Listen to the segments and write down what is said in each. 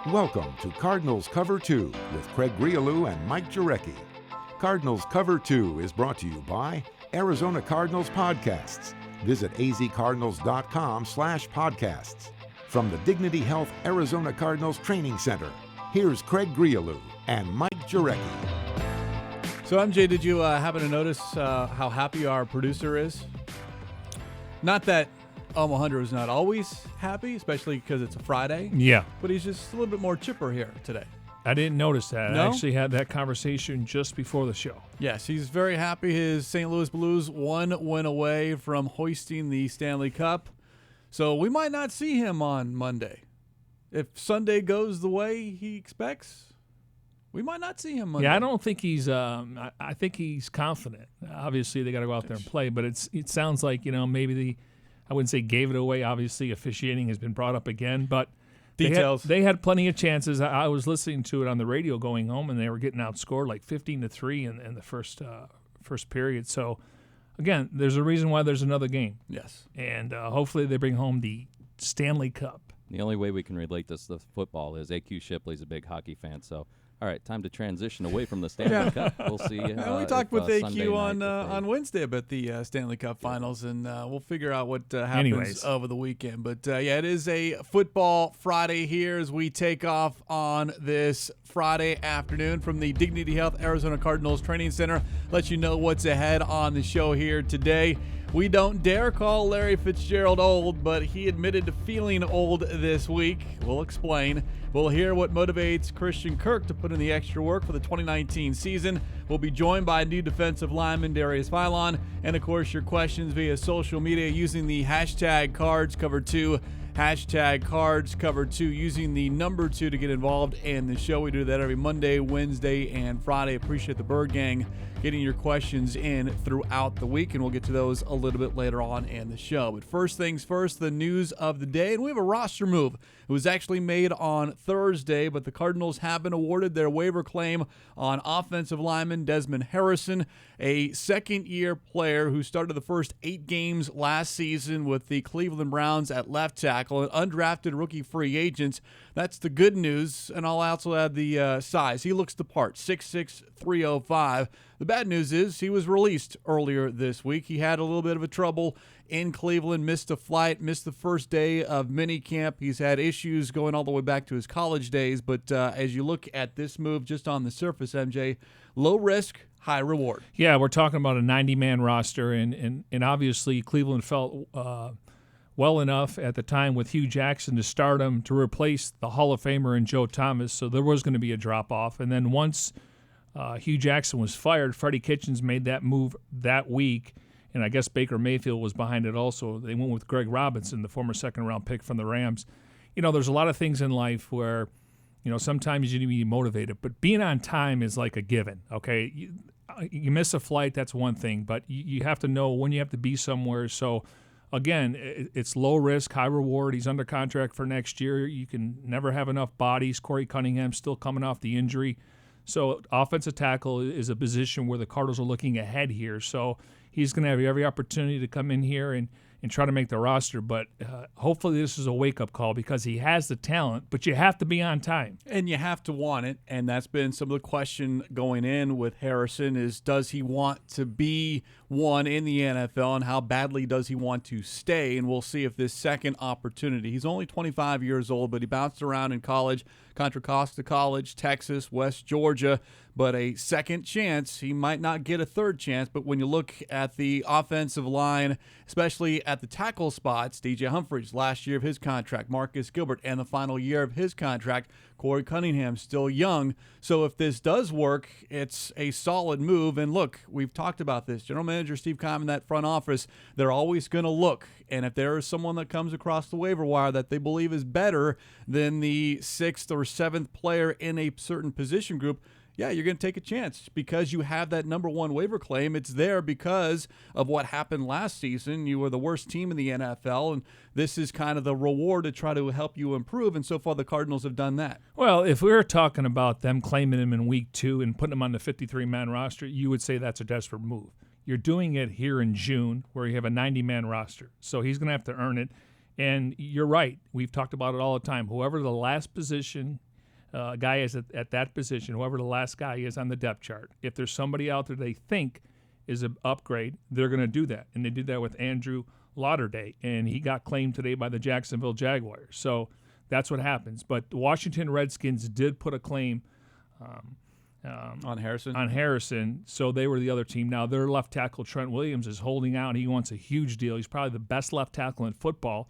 Welcome to Cardinals Cover 2 with Craig Grialou and Mike Jurecki. Cardinals Cover 2 is brought to you by Arizona Cardinals Podcasts. Visit azcardinals.com/podcasts. From the Dignity Health Arizona Cardinals Training Center, here's Craig Grialou and Mike Jurecki. So, MJ, did you happen to notice how happy our producer is? Not that Omo Hunter is not always happy, especially because it's a Friday. Yeah. But he's just a little bit more chipper here today. I didn't notice that. No? I actually had that conversation just before the show. Yes, he's very happy. His St. Louis Blues one win away from hoisting the Stanley Cup. So we might not see him on Monday. If Sunday goes the way he expects, we might not see him Monday. Yeah, I don't think he's I think he's confident. Obviously, they got to go out there and play, but it sounds like, maybe I wouldn't say gave it away. Obviously, officiating has been brought up again, but details. They had plenty of chances. I was listening to it on the radio going home, and they were getting outscored like 15-3 in the first period. So, again, there's a reason why there's another game. Yes. And hopefully they bring home the Stanley Cup. The only way we can relate this to football is A.Q. Shipley's a big hockey fan, so all right, time to transition away from the Stanley Cup. We'll see. We talked with AQ on Wednesday about the Stanley Cup Finals, and we'll figure out what happens over the weekend. But, it is a football Friday here as we take off on this Friday afternoon from the Dignity Health Arizona Cardinals Training Center. Let you know what's ahead on the show here today. We don't dare call Larry Fitzgerald old, but he admitted to feeling old this week. We'll explain. We'll hear what motivates Christian Kirk to put in the extra work for the 2019 season. We'll be joined by new defensive lineman Darius Phylon, and of course your questions via social media using the hashtag CardsCover2. Hashtag CardsCover2 using the number 2 to get involved in the show. We do that every Monday, Wednesday, and Friday. Appreciate the Bird Gang getting your questions in throughout the week, and we'll get to those a little bit later on in the show. But first things first, the news of the day, and we have a roster move. It was actually made on Thursday, but the Cardinals have been awarded their waiver claim on offensive lineman Desmond Harrison, a second-year player who started the first 8 games last season with the Cleveland Browns at left tackle, an undrafted rookie free agent. That's the good news, and I'll also add the size. He looks the part, 6'6", 305. The bad news is he was released earlier this week. He had a little bit of a trouble in Cleveland, missed a flight, missed the first day of minicamp. He's had issues going all the way back to his college days, but as you look at this move just on the surface, MJ, low risk, high reward. Yeah, we're talking about a 90-man roster, and obviously Cleveland felt well enough at the time with Hugh Jackson to start him to replace the Hall of Famer and Joe Thomas, so there was going to be a drop-off. And then once Hugh Jackson was fired, Freddie Kitchens made that move that week, and I guess Baker Mayfield was behind it also. They went with Greg Robinson, the former second-round pick from the Rams. There's a lot of things in life where, sometimes you need to be motivated, but being on time is like a given, okay? You miss a flight, that's one thing, but you have to know when you have to be somewhere. So, again, it's low risk, high reward. He's under contract for next year. You can never have enough bodies. Corey Cunningham's still coming off the injury. So offensive tackle is a position where the Cardinals are looking ahead here. So he's going to have every opportunity to come in here and try to make the roster. But hopefully this is a wake-up call because he has the talent, but you have to be on time. And you have to want it, and that's been some of the question going in with Harrison is does he want to be one in the NFL and how badly does he want to stay? And we'll see if this second opportunity. He's only 25 years old, but he bounced around in college, Contra Costa College, Texas, West Georgia. But a second chance, he might not get a third chance. But when you look at the offensive line, especially at the tackle spots, DJ Humphreys, last year of his contract, Marcus Gilbert, and the final year of his contract, Corey Cunningham, still young. So if this does work, it's a solid move. And look, we've talked about this. General Manager Steve Keim in that front office, they're always going to look. And if there is someone that comes across the waiver wire that they believe is better than the 6th or 7th player in a certain position group, yeah, you're going to take a chance because you have that number 1 waiver claim. It's there because of what happened last season. You were the worst team in the NFL, and this is kind of the reward to try to help you improve, and so far the Cardinals have done that. Well, if we were talking about them claiming him in week 2 and putting him on the 53-man roster, you would say that's a desperate move. You're doing it here in June where you have a 90-man roster, so he's going to have to earn it. And you're right. We've talked about it all the time. Whoever the last position a guy is at that position, whoever the last guy is on the depth chart, if there's somebody out there they think is an upgrade, they're going to do that. And they did that with Andrew Lauderdale, and he got claimed today by the Jacksonville Jaguars. So that's what happens. But the Washington Redskins did put a claim on Harrison. On Harrison, so they were the other team. Now their left tackle Trent Williams is holding out. He wants a huge deal. He's probably the best left tackle in football,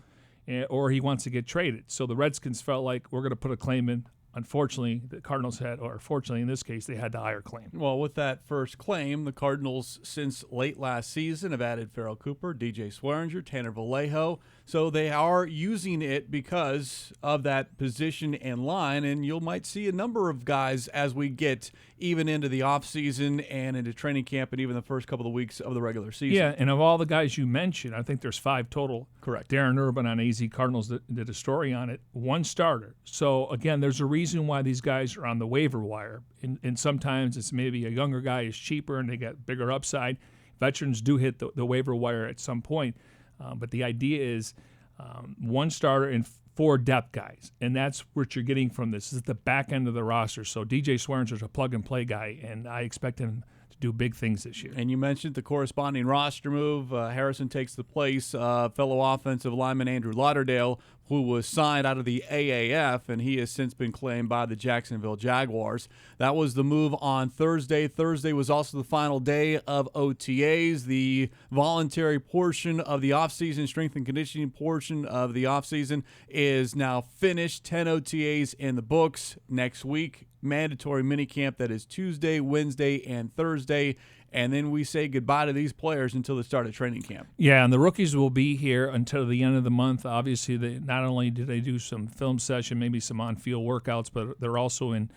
or he wants to get traded. So the Redskins felt like we're going to put a claim in. Unfortunately, the Cardinals had, or fortunately in this case, they had the higher claim. Well, with that first claim, the Cardinals since late last season have added Farrell Cooper, DJ Swearinger, Tanner Vallejo. So they are using it because of that position and line, and you might see a number of guys as we get even into the offseason and into training camp and even the first couple of weeks of the regular season. Yeah, and of all the guys you mentioned, I think there's 5 total. Correct. Darren Urban on AZ Cardinals did a story on it, 1 starter. So, again, there's a reason why these guys are on the waiver wire, and sometimes it's maybe a younger guy is cheaper and they got bigger upside. Veterans do hit the waiver wire at some point. But the idea is 1 starter and 4 depth guys, and that's what you're getting from this. This is the back end of the roster. So DJ Swearinger is a plug-and-play guy, and I expect him to do big things this year. And you mentioned the corresponding roster move. Harrison takes the place of fellow offensive lineman Andrew Lauderdale, who was signed out of the AAF, and he has since been claimed by the Jacksonville Jaguars. That was the move on Thursday. Thursday was also the final day of OTAs. The voluntary portion of the offseason, strength and conditioning portion of the offseason, is now finished. 10 OTAs in the books. Next week, mandatory minicamp that is Tuesday, Wednesday, and Thursday. And then we say goodbye to these players until the start of training camp. Yeah, and the rookies will be here until the end of the month. Obviously, not only do they do some film session, maybe some on-field workouts, but they're also in,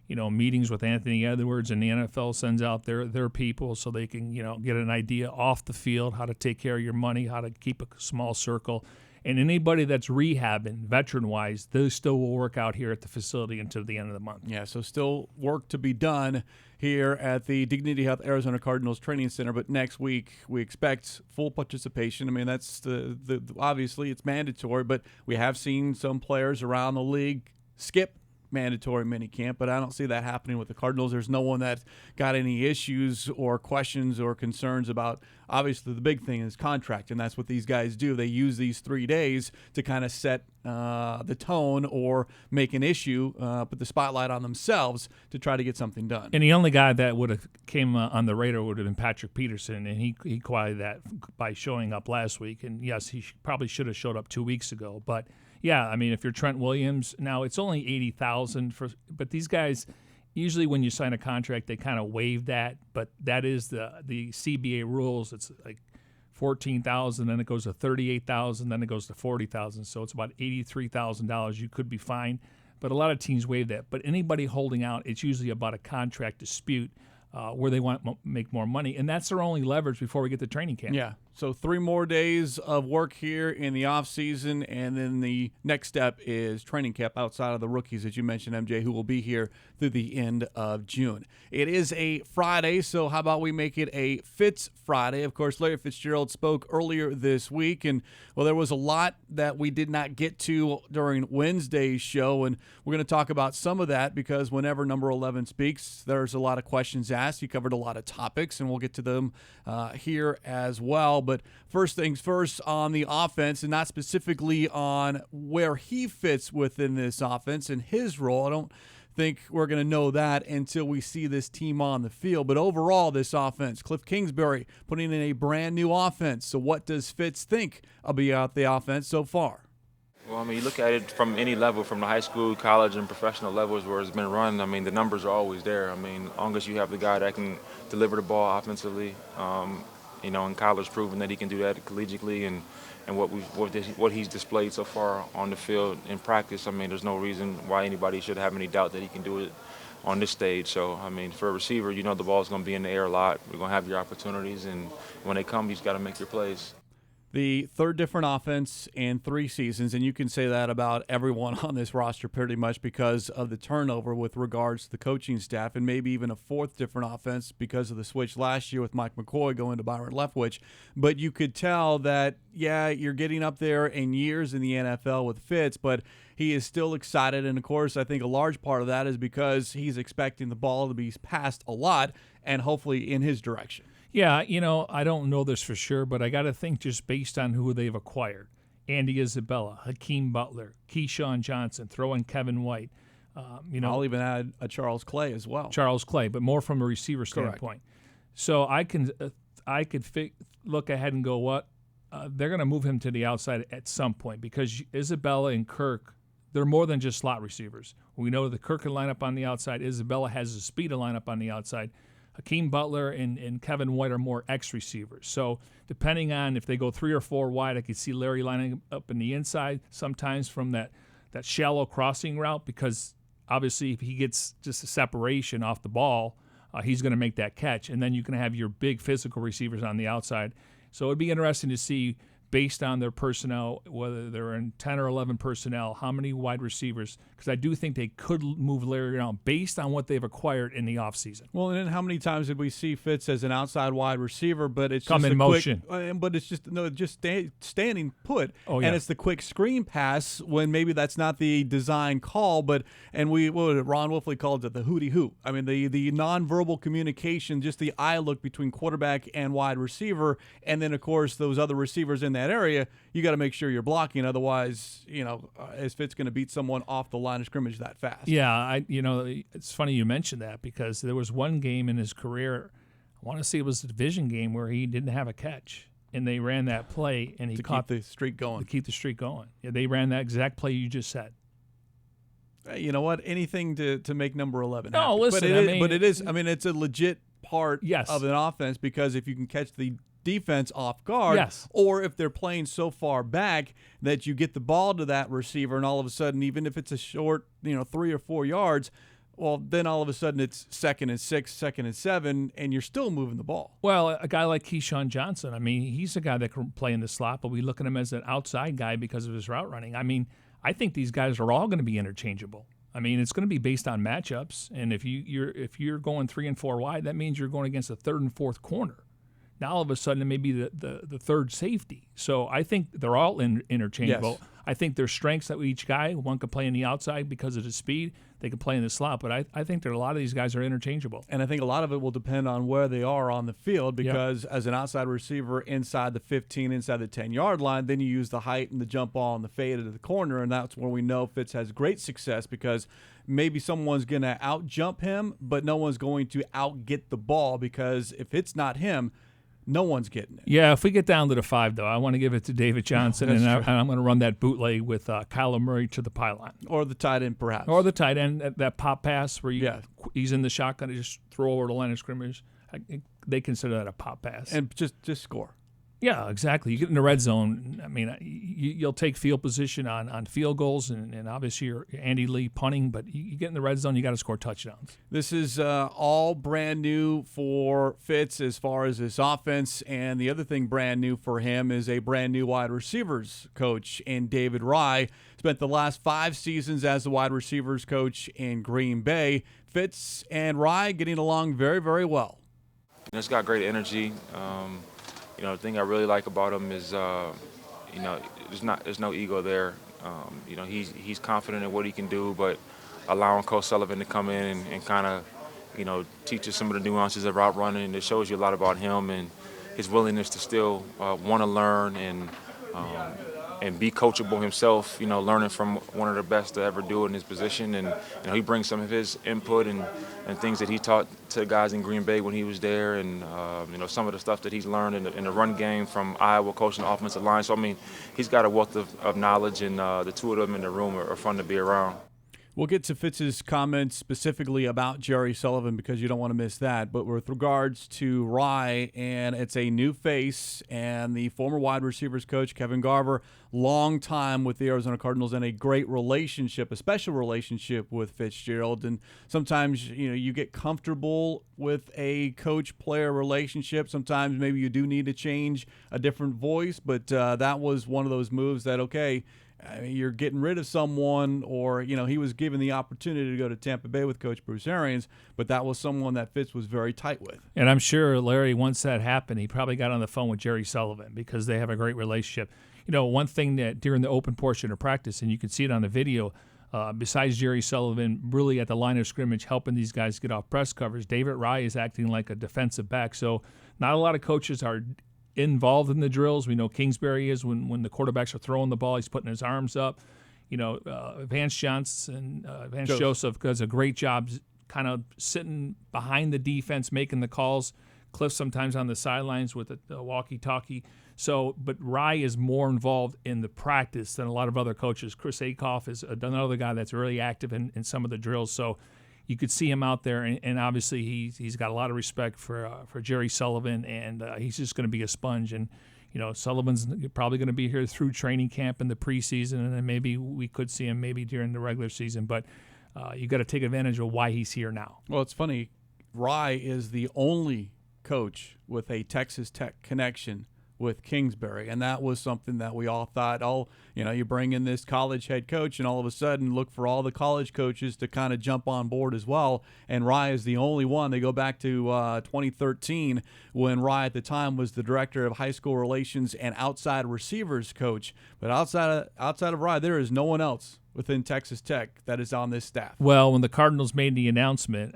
meetings with Anthony Edwards, and the NFL sends out their people so they can, get an idea off the field, how to take care of your money, how to keep a small circle. And anybody that's rehabbing, veteran-wise, they still will work out here at the facility until the end of the month. Yeah, so still work to be done here at the Dignity Health Arizona Cardinals Training Center. But next week, we expect full participation. I mean, that's the obviously it's mandatory, but we have seen some players around the league skip mandatory minicamp, but I don't see that happening with the Cardinals. There's no one that got any issues or questions or concerns about, obviously the big thing is contract, and that's what these guys do. They use these 3 days to kind of set the tone or make an issue, put the spotlight on themselves to try to get something done. And the only guy that would have came on the radar would have been Patrick Peterson, and he quieted that by showing up last week. And yes, he probably should have showed up 2 weeks ago, but yeah, I mean, if you're Trent Williams, now it's only $80,000 but these guys, usually when you sign a contract, they kind of waive that, but that is the CBA rules. It's like $14,000, then it goes to $38,000, then it goes to $40,000. So it's about $83,000 you could be fined, but a lot of teams waive that. But anybody holding out, it's usually about a contract dispute where they want to make more money, and that's their only leverage before we get to training camp. Yeah. So 3 more days of work here in the offseason, and then the next step is training camp outside of the rookies, as you mentioned, MJ, who will be here through the end of June. It is a Friday, so how about we make it a Fitz Friday? Of course, Larry Fitzgerald spoke earlier this week, and, well, there was a lot that we did not get to during Wednesday's show, and we're going to talk about some of that because whenever number 11 speaks, there's a lot of questions asked. He covered a lot of topics, and we'll get to them here as well. But first things first on the offense, and not specifically on where he fits within this offense and his role. I don't think we're going to know that until we see this team on the field. But overall, this offense, Cliff Kingsbury putting in a brand new offense. So what does Fitz think about the offense so far? Well, I mean, you look at it from any level, from the high school, college, and professional levels where it's been run. I mean, the numbers are always there. I mean, as long as you have the guy that can deliver the ball offensively, in college proven that he can do that collegiately, and what he's displayed so far on the field in practice, I mean, there's no reason why anybody should have any doubt that he can do it on this stage. So, I mean, for a receiver, the ball's going to be in the air a lot. We're going to have your opportunities, and when they come, you just got to make your plays. the third different offense in 3 seasons, and you can say that about everyone on this roster pretty much because of the turnover with regards to the coaching staff, and maybe even a fourth different offense because of the switch last year with Mike McCoy going to Byron Leftwich. But you could tell that, yeah, you're getting up there in years in the NFL with Fitz, but he is still excited, and of course I think a large part of that is because he's expecting the ball to be passed a lot and hopefully in his direction. Yeah, I don't know this for sure, but I got to think just based on who they've acquired. Andi Isabella, Hakeem Butler, Keyshawn Johnson, throw in Kevin White. I'll even add a Charles Clay as well. Charles Clay, but more from a receiver standpoint. Correct. So I could look ahead and go, what? They're going to move him to the outside at some point because Isabella and Kirk, they're more than just slot receivers. We know that Kirk can line up on the outside. Isabella has the speed to line up on the outside. Hakeem Butler and Kevin White are more X receivers. So depending on if they go 3 or 4 wide, I could see Larry lining up in the inside sometimes from that shallow crossing route because obviously if he gets just a separation off the ball, he's going to make that catch. And then you can have your big physical receivers on the outside. So it'd be interesting to see based on their personnel, whether they're in 10 or 11 personnel, how many wide receivers, because I do think they could move Larry around based on what they've acquired in the offseason. Well, and then how many times did we see Fitz as an outside wide receiver, but it's come just in motion. But it's just standing put, yeah. And it's the quick screen pass when maybe that's not the design call, but Ron Wolfley called it the hootie hoo. I mean, the nonverbal communication, just the eye look between quarterback and wide receiver, and then, of course, those other receivers in that area, you got to make sure you're blocking. Otherwise, is Fitz going to beat someone off the line of scrimmage that fast? Yeah, it's funny you mentioned that because there was one game in his career, I want to say it was a division game where he didn't have a catch, and they ran that play, and he caught the streak going. To keep the streak going. Yeah, they ran that exact play you just said. You know what? Anything to make number 11 No, happy. listen, it's a legit part of an offense because if you can catch the defense off guard, or if they're playing so far back that you get the ball to that receiver and all of a sudden, even if it's a short, 3 or 4 yards, well, then all of a sudden it's 2nd and 6, 2nd and 7, and you're still moving the ball. Well, a guy like Keyshawn Johnson, I mean, he's a guy that can play in the slot, but we look at him as an outside guy because of his route running. I mean, I think these guys are all going to be interchangeable. I mean, it's going to be based on matchups, and if you're going 3 and 4 wide, that means you're going against the 3rd and 4th corner. Now all of a sudden it may be the third safety. So I think they're all interchangeable. Yes. I think there's strengths that each guy. One can play in the outside because of his speed. They can play in the slot. But I think that a lot of these guys are interchangeable. And I think a lot of it will depend on where they are on the field because as an outside receiver inside the 15, inside the 10-yard line, then you use the height and the jump ball and the fade into the corner, and that's where we know Fitz has great success because maybe someone's going to out-jump him, but no one's going to out-get the ball because if it's not him, no one's getting it. Yeah, if we get down to the 5, though, I want to give it to David Johnson, and I'm going to run that bootleg with Kyler Murray to the pylon. Or the tight end, perhaps. Or the tight end, that pop pass where he's in the shotgun and just throw over the line of scrimmage. They consider that a pop pass. And just score. Yeah, exactly. You get in the red zone. I mean, you'll take field position on field goals, and obviously you're Andy Lee punting, but you get in the red zone, you got to score touchdowns. This is all brand new for Fitz as far as his offense, and the other thing brand new for him is a brand new wide receivers coach in David Rye. Spent the last 5 seasons as the wide receivers coach in Green Bay. Fitz and Rye getting along very, very well. It's got great energy. The thing I really like about him is, there's no ego there. He's confident in what he can do, but allowing Coach Sullivan to come in and kind of, teach us some of the nuances of route running, it shows you a lot about him and his willingness to still want to learn and be coachable himself, learning from one of the best to ever do it in his position. And he brings some of his input and things that he taught to guys in Green Bay when he was there, and some of the stuff that he's learned in the run game from Iowa coaching the offensive line. So, I mean, he's got a wealth of knowledge, and the two of them in the room are fun to be around. We'll get to Fitz's comments specifically about Jerry Sullivan because you don't want to miss that. But with regards to Rye, and it's a new face, and the former wide receivers coach, Kevin Garver, long time with the Arizona Cardinals and a great relationship, a special relationship with Fitzgerald. And sometimes, you get comfortable with a coach-player relationship. Sometimes maybe you do need to change a different voice, but that was one of those moves that, okay, you're getting rid of someone, or, he was given the opportunity to go to Tampa Bay with Coach Bruce Arians, but that was someone that Fitz was very tight with. And I'm sure, Larry, once that happened, he probably got on the phone with Jerry Sullivan because they have a great relationship. One thing that during the open portion of practice, and you can see it on the video, besides Jerry Sullivan really at the line of scrimmage helping these guys get off press covers, David Rye is acting like a defensive back. So not a lot of coaches are involved in the drills. We know Kingsbury is when the quarterbacks are throwing the ball, he's putting his arms up. Vance Joseph does a great job kind of sitting behind the defense, making the calls. Cliff sometimes on the sidelines with the walkie-talkie. So, but Rye is more involved in the practice than a lot of other coaches. Chris Akoff is another guy that's really active in some of the drills. So you could see him out there, and obviously he's got a lot of respect for Jerry Sullivan, and he's just going to be a sponge. And Sullivan's probably going to be here through training camp in the preseason, and then maybe we could see him maybe during the regular season. But you got to take advantage of why he's here now. Well, it's funny. Rye is the only coach with a Texas Tech connection with Kingsbury, and that was something that we all thought, you bring in this college head coach and all of a sudden look for all the college coaches to kind of jump on board as well, and Rye is the only one. They go back to 2013 when Rye at the time was the director of high school relations and outside receivers coach, but outside of Rye, there is no one else within Texas Tech that is on this staff. Well, when the Cardinals made the announcement,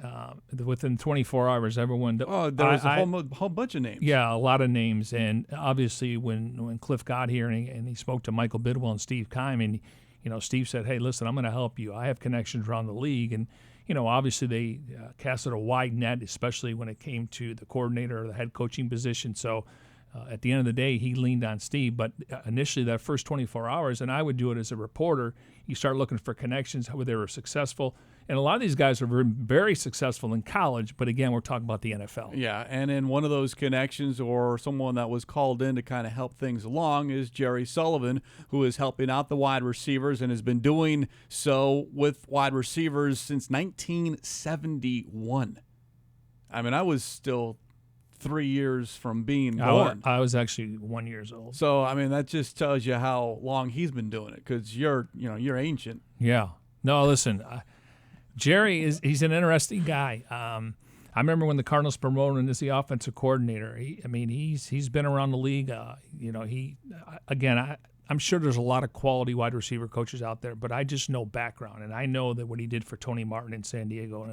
within 24 hours, everyone... there was a whole bunch of names. Yeah, a lot of names. And obviously when Cliff got here and he spoke to Michael Bidwell and Steve Keim, and Steve said, hey, listen, I'm going to help you. I have connections around the league. And, obviously they casted a wide net, especially when it came to the coordinator or the head coaching position. So at the end of the day, he leaned on Steve. But initially, that first 24 hours, and I would do it as a reporter, you start looking for connections, how they were successful. And a lot of these guys are very successful in college, but again, we're talking about the NFL. Yeah, and in one of those connections or someone that was called in to kind of help things along is Jerry Sullivan, who is helping out the wide receivers and has been doing so with wide receivers since 1971. I mean, I was still 3 years from being born. I was actually 1 year old. So, I mean, that just tells you how long he's been doing it because you're ancient. Yeah. No, listen, he's an interesting guy. I remember when the Cardinals promoted him as the offensive coordinator. He's been around the league. I'm sure there's a lot of quality wide receiver coaches out there, but I just know background, and I know that what he did for Tony Martin in San Diego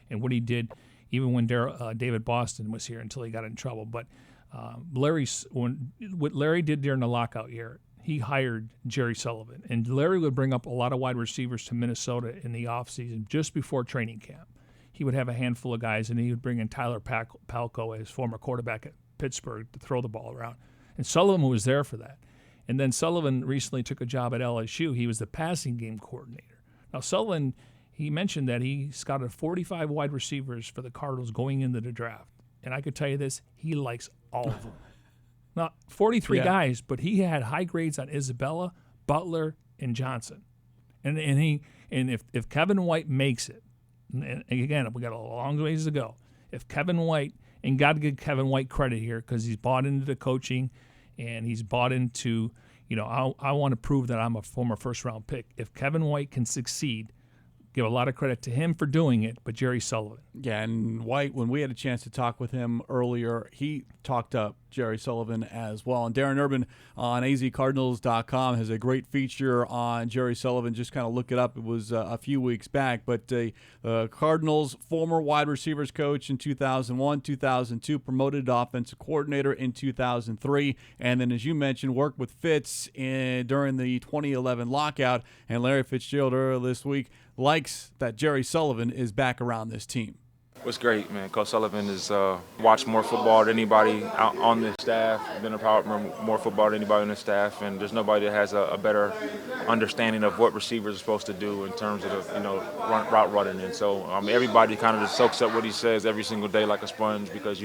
and what he did even when David Boston was here until he got in trouble. But what Larry did during the lockout year, he hired Jerry Sullivan. And Larry would bring up a lot of wide receivers to Minnesota in the offseason just before training camp. He would have a handful of guys, and he would bring in Tyler Palko, his former quarterback at Pittsburgh, to throw the ball around. And Sullivan was there for that. And then Sullivan recently took a job at LSU. He was the passing game coordinator. Now, Sullivan, he mentioned that he scouted 45 wide receivers for the Cardinals going into the draft. And I could tell you this, he likes all of them. Not 43 guys, but he had high grades on Isabella, Butler, and Johnson. And if Kevin White makes it, and again, we got a long ways to go. If Kevin White, and got to give Kevin White credit here because he's bought into the coaching and he's bought into, I want to prove that I'm a former first-round pick. If Kevin White can succeed, give a lot of credit to him for doing it, but Jerry Sullivan. Yeah, and White, when we had a chance to talk with him earlier, he talked up Jerry Sullivan as well. And Darren Urban on azcardinals.com has a great feature on Jerry Sullivan. Just kind of look it up. It was a few weeks back. But Cardinals former wide receivers coach in 2001, 2002, promoted to offensive coordinator in 2003. And then, as you mentioned, worked with Fitz during the 2011 lockout. And Larry Fitzgerald earlier this week likes that Jerry Sullivan is back around this team. It's great, man. Coach Sullivan has watched more football than anybody out on the staff, been around more football than anybody on the staff, and there's nobody that has a better understanding of what receivers are supposed to do in terms of route running. And so everybody kind of just soaks up what he says every single day like a sponge, because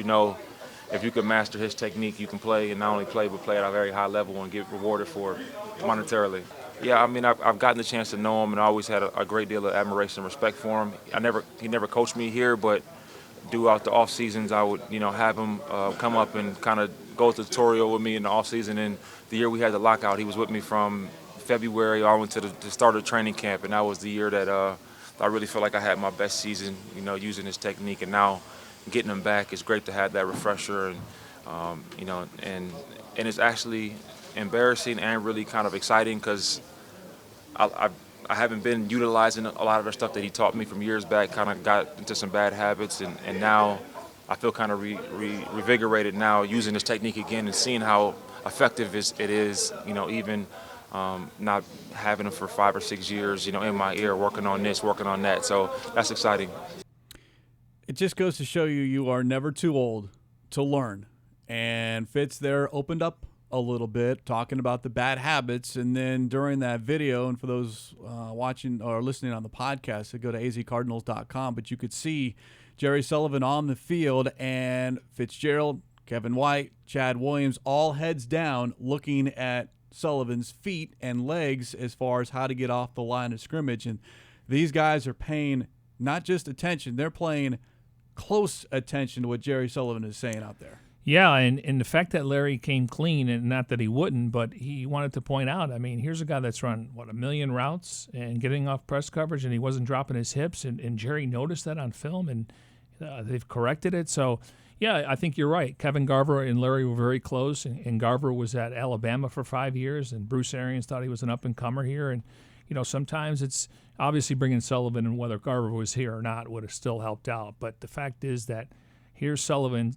if you can master his technique, you can play, and not only play, but play at a very high level and get rewarded for it monetarily. Yeah, I mean, I've gotten the chance to know him, and I always had a great deal of admiration and respect for him. He never coached me here, but throughout the off seasons, I would have him come up and kind of go to the tutorial with me in the off season. And the year we had the lockout, he was with me from February all into the start of training camp, and that was the year that I really felt like I had my best season, using his technique. And now getting him back, it's great to have that refresher, and and it's actually embarrassing and really kind of exciting, because I haven't been utilizing a lot of the stuff that he taught me from years back. Kind of got into some bad habits, and now I feel kind of revigorated now using this technique again and seeing how effective it is. Even not having him for 5 or 6 years, in my ear, working on this, working on that. So that's exciting. It just goes to show you are never too old to learn. And Fitz there opened up a little bit, talking about the bad habits. And then during that video, and for those watching or listening on the podcast, so go to azcardinals.com, but you could see Jerry Sullivan on the field, and Fitzgerald, Kevin White, Chad Williams, all heads down looking at Sullivan's feet and legs as far as how to get off the line of scrimmage. And these guys are paying not just attention, they're paying close attention to what Jerry Sullivan is saying out there. Yeah, and the fact that Larry came clean, and not that he wouldn't, but he wanted to point out, I mean, here's a guy that's run, 1 million routes and getting off press coverage, and he wasn't dropping his hips, and Jerry noticed that on film, and they've corrected it. So, yeah, I think you're right. Kevin Garver and Larry were very close, and Garver was at Alabama for 5 years, and Bruce Arians thought he was an up-and-comer here. And, sometimes it's obviously bringing Sullivan, and whether Garver was here or not would have still helped out. But the fact is that here's Sullivan,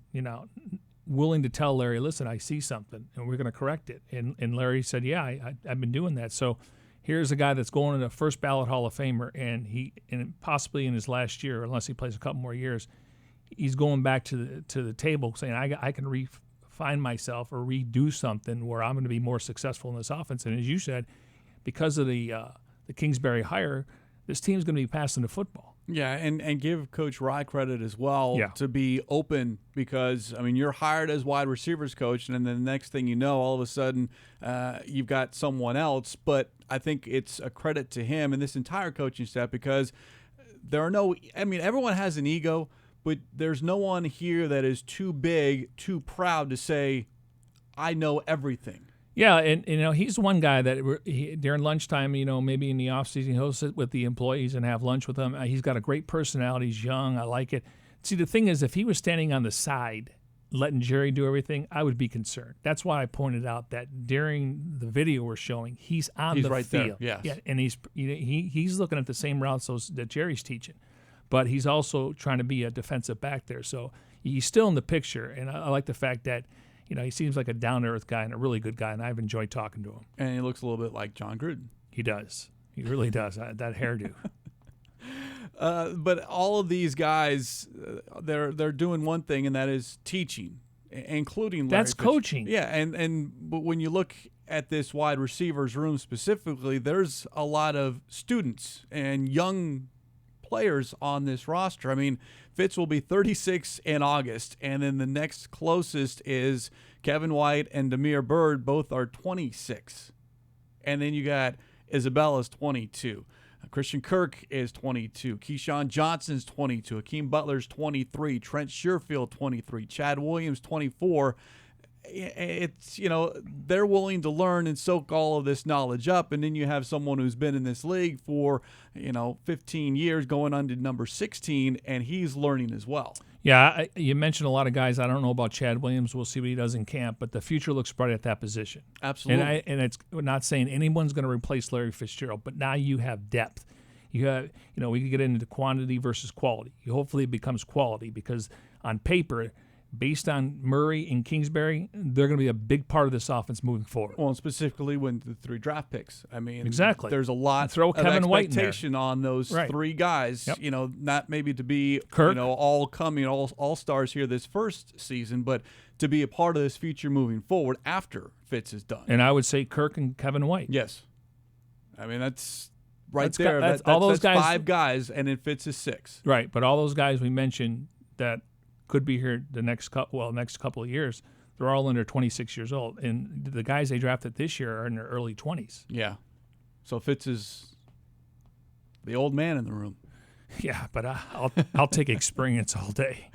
willing to tell Larry, listen, I see something, and we're going to correct it. And Larry said, yeah, I've been doing that. So here's a guy that's going to the first ballot Hall of Famer, and possibly in his last year, unless he plays a couple more years, he's going back to the table saying, I can refine myself or redo something where I'm going to be more successful in this offense. And as you said, because of the Kingsbury hire, this team's going to be passing the football. Yeah, and give Coach Rye credit as well to be open, because, you're hired as wide receivers coach, and then the next thing you know, all of a sudden you've got someone else. But I think it's a credit to him and this entire coaching staff, because there are everyone has an ego, but there's no one here that is too big, too proud to say, I know everything. Yeah, and he's one guy that during lunchtime, maybe in the offseason, he'll sit with the employees and have lunch with them. He's got a great personality. He's young. I like it. See, the thing is, if he was standing on the side, letting Jerry do everything, I would be concerned. That's why I pointed out that during the video we're showing, he's on the right field. There. Yes. Yeah, and he's looking at the same routes that Jerry's teaching, but he's also trying to be a defensive back there. So he's still in the picture, and I like the fact that he seems like a down-to-earth guy and a really good guy, and I've enjoyed talking to him. And he looks a little bit like John Gruden. He does. He really does. That hairdo. But all of these guys, they're doing one thing, and that is teaching, including Larry That's coaching. Yeah, but when you look at this wide receivers room specifically, there's a lot of students and young players on this roster. Fitz will be 36 in August, and then the next closest is Kevin White and Damiere Byrd. Both are 26. And then you got Isabella's 22. Christian Kirk is 22. Keyshawn Johnson's 22. Hakeem Butler's 23. Trent Sherfield, 23. Chad Williams, 24. It's, they're willing to learn and soak all of this knowledge up. And then you have someone who's been in this league for, 15 years, going on to number 16, and he's learning as well. Yeah, you mentioned a lot of guys. I don't know about Chad Williams. We'll see what he does in camp, but the future looks bright at that position. Absolutely. And it's not saying anyone's going to replace Larry Fitzgerald, but now you have depth. You have, we can get into quantity versus quality. Hopefully it becomes quality, because on paper, based on Murray and Kingsbury, they're going to be a big part of this offense moving forward. Well, specifically when the 3 draft picks. I mean, exactly. There's a lot throw of Kevin White expectation on those 3 guys. Yep. Not maybe to be Kirk. all coming all stars here this first season, but to be a part of this future moving forward after Fitz is done. And I would say Kirk and Kevin White. Yes, I mean that's there. That's all those guys. 5 guys, and it Fitz is 6. Right, but all those guys we mentioned that could be here the next couple of years, they're all under 26 years old, and the guys they drafted this year are in their early 20s. Yeah, so Fitz is the old man in the room. Yeah, but I'll take experience all day.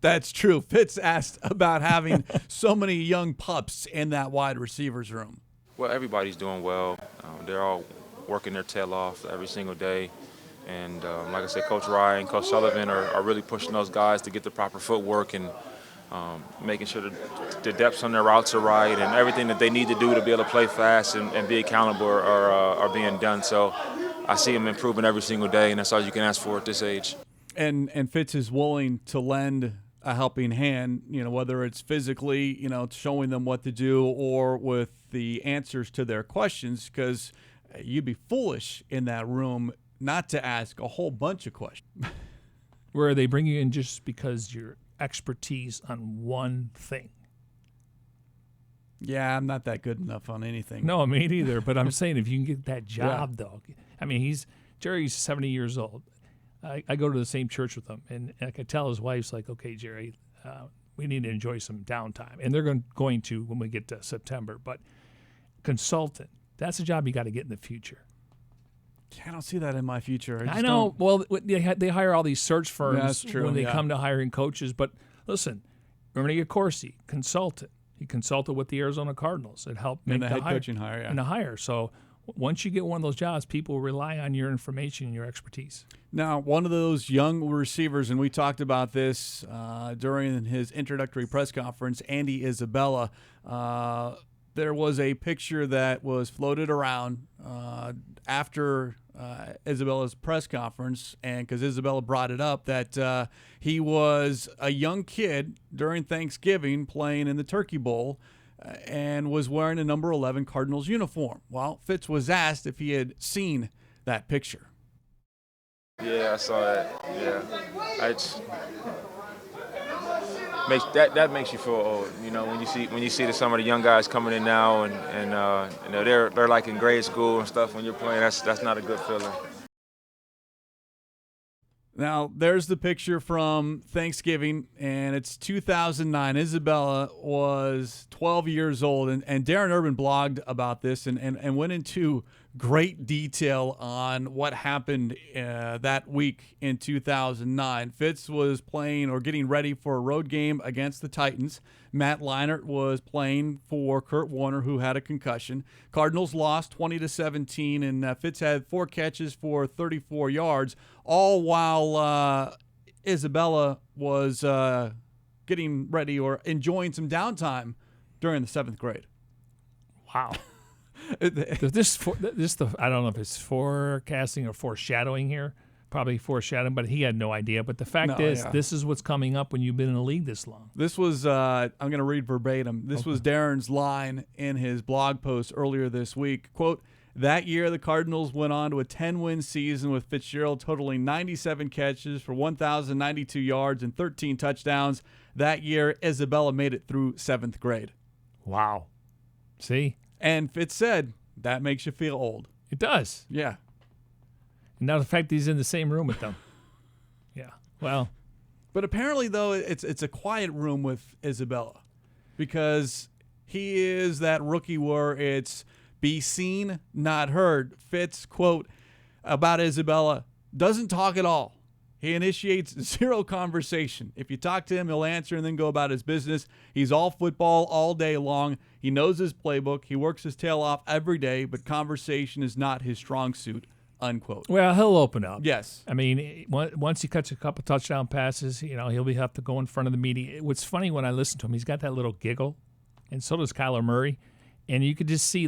That's true. Fitz asked about having so many young pups in that wide receivers room. Well, everybody's doing well. They're all working their tail off every single day. And like I said, Coach Ryan, Coach Sullivan are really pushing those guys to get the proper footwork and making sure that the depths on their routes are right and everything that they need to do to be able to play fast and be accountable are being done. So I see them improving every single day, and that's all you can ask for at this age. And Fitz is willing to lend a helping hand, whether it's physically, showing them what to do or with the answers to their questions, because you'd be foolish in that room not to ask a whole bunch of questions. Where they bring you in just because your expertise on one thing. Yeah, I'm not that good enough on anything. No, me neither. But I'm saying if you can get that job, though. I mean, Jerry's 70 years old. I go to the same church with him, and I could tell his wife's like, okay, Jerry, we need to enjoy some downtime. And they're going to when we get to September. But consultant, that's a job you got to get in the future. I don't see that in my future. I know. Well, they hire all these search firms when they come to hiring coaches. But listen, Ernie Accorsi, consultant. He consulted with the Arizona Cardinals. It helped make the head coaching hire. And the hire. So once you get one of those jobs, people rely on your information and your expertise. Now, one of those young receivers, and we talked about this during his introductory press conference, Andi Isabella. There was a picture that was floated around after Isabella's press conference, and because Isabella brought it up, that he was a young kid during Thanksgiving playing in the Turkey Bowl and was wearing a number 11 Cardinals uniform. Well, Fitz was asked if he had seen that picture. Yeah, I saw that. Yeah, that makes you feel old, when you see some of the young guys coming in now and they're like in grade school and stuff when you're playing. That's not a good feeling. Now, there's the picture from Thanksgiving, and it's 2009. Isabella was 12 years old, and Darren Urban blogged about this and went into great detail on what happened that week in 2009. Fitz was playing or getting ready for a road game against the Titans. Matt Leinart was playing for Kurt Warner, who had a concussion. Cardinals lost 20-17, and Fitz had 4 catches for 34 yards, all while Isabella was getting ready or enjoying some downtime during the 7th grade. Wow. I don't know if it's forecasting or foreshadowing here. Probably foreshadowing, but he had no idea. But the fact is, this is what's coming up when you've been in the league this long. This was, I'm going to read verbatim. This was Darren's line in his blog post earlier this week. Quote, that year, the Cardinals went on to a 10-win season with Fitzgerald totaling 97 catches for 1,092 yards and 13 touchdowns. That year, Isabella made it through 7th grade. Wow. See? And Fitz said, that makes you feel old. It does. Yeah. And now the fact he's in the same room with them. Yeah. Well. But apparently, though, it's a quiet room with Isabella because he is that rookie where it's be seen, not heard. Fitz, quote, about Isabella, doesn't talk at all. He initiates zero conversation. If you talk to him, he'll answer and then go about his business. He's all football all day long. He knows his playbook. He works his tail off every day, but conversation is not his strong suit, unquote. Well, he'll open up. Yes. I mean, once he cuts a couple touchdown passes, he'll have to go in front of the media. What's funny when I listen to him, he's got that little giggle, and so does Kyler Murray. And you could just see,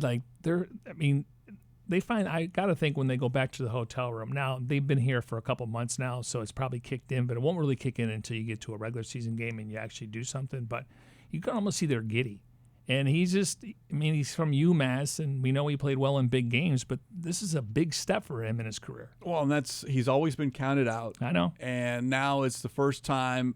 they find, I got to think when they go back to the hotel room. Now, they've been here for a couple months now, so it's probably kicked in, but it won't really kick in until you get to a regular season game and you actually do something. But you can almost see they're giddy. And he's from UMass, and we know he played well in big games, but this is a big step for him in his career. Well, and he's always been counted out. I know. And now it's the first time,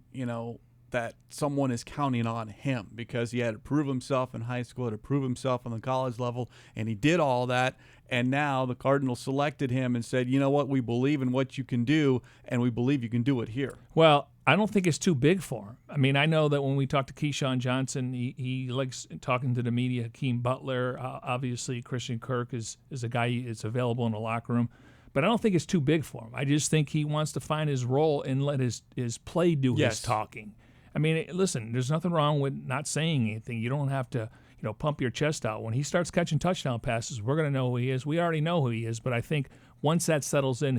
that someone is counting on him, because he had to prove himself in high school, had to prove himself on the college level, and he did all that. And now the Cardinals selected him and said, you know what, we believe in what you can do, and we believe you can do it here. Well, I don't think it's too big for him. I mean, I know that when we talk to Keyshawn Johnson, he likes talking to the media. Hakeem Butler, obviously Christian Kirk is a guy that's available in the locker room. But I don't think it's too big for him. I just think he wants to find his role and let his play do his talking. I mean, listen, there's nothing wrong with not saying anything. You don't have to, pump your chest out. When he starts catching touchdown passes, we're going to know who he is. We already know who he is, but I think once that settles in,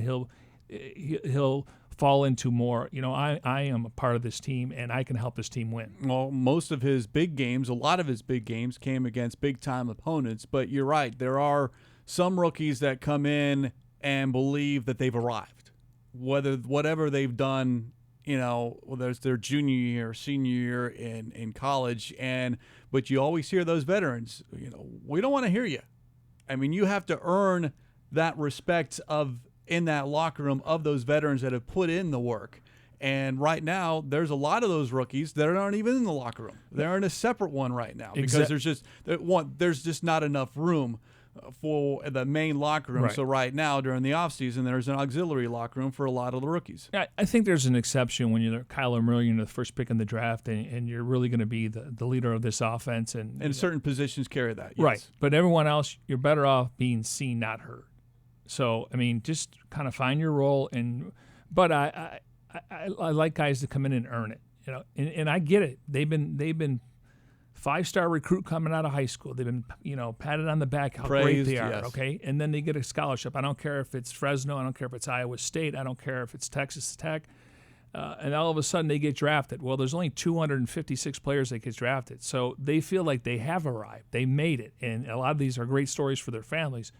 he'll fall into more, I am a part of this team, and I can help this team win. Well, most of his big games, a lot of his big games came against big-time opponents, but you're right. There are some rookies that come in and believe that they've arrived. Whatever they've done, whether it's their junior year or senior year in college, but you always hear those veterans, we don't want to hear you. I mean, you have to earn that respect in that locker room of those veterans that have put in the work. And right now, there's a lot of those rookies that aren't even in the locker room. They're in a separate one right now because there's just not enough room for the main locker room. Right. So right now, during the offseason, there's an auxiliary locker room for a lot of the rookies. I think there's an exception when you're Kyler Murray, you're the first pick in the draft, and you're really going to be the leader of this offense. And certain positions carry that, yes. Right. But everyone else, you're better off being seen, not heard. So, I mean, just kind of find your role. But I like guys to come in and earn it. And I get it. They've been 5-star recruit coming out of high school. They've been, patted on the back how praised, great they are, yes. Okay? And then they get a scholarship. I don't care if it's Fresno. I don't care if it's Iowa State. I don't care if it's Texas Tech. And all of a sudden they get drafted. Well, there's only 256 players that get drafted. So they feel like they have arrived. They made it. And a lot of these are great stories for their families.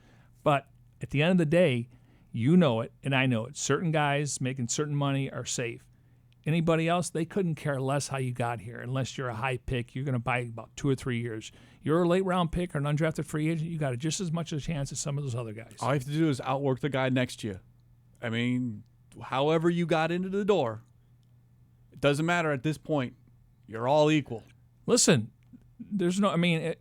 But at the end of the day, you know it, and I know it. Certain guys making certain money are safe. Anybody else, they couldn't care less how you got here. Unless you're a high pick, you're going to buy about 2 or 3 years. You're a late-round pick or an undrafted free agent, you got just as much of a chance as some of those other guys. All you have to do is outwork the guy next to you. I mean, however you got into the door, it doesn't matter at this point. You're all equal. Listen,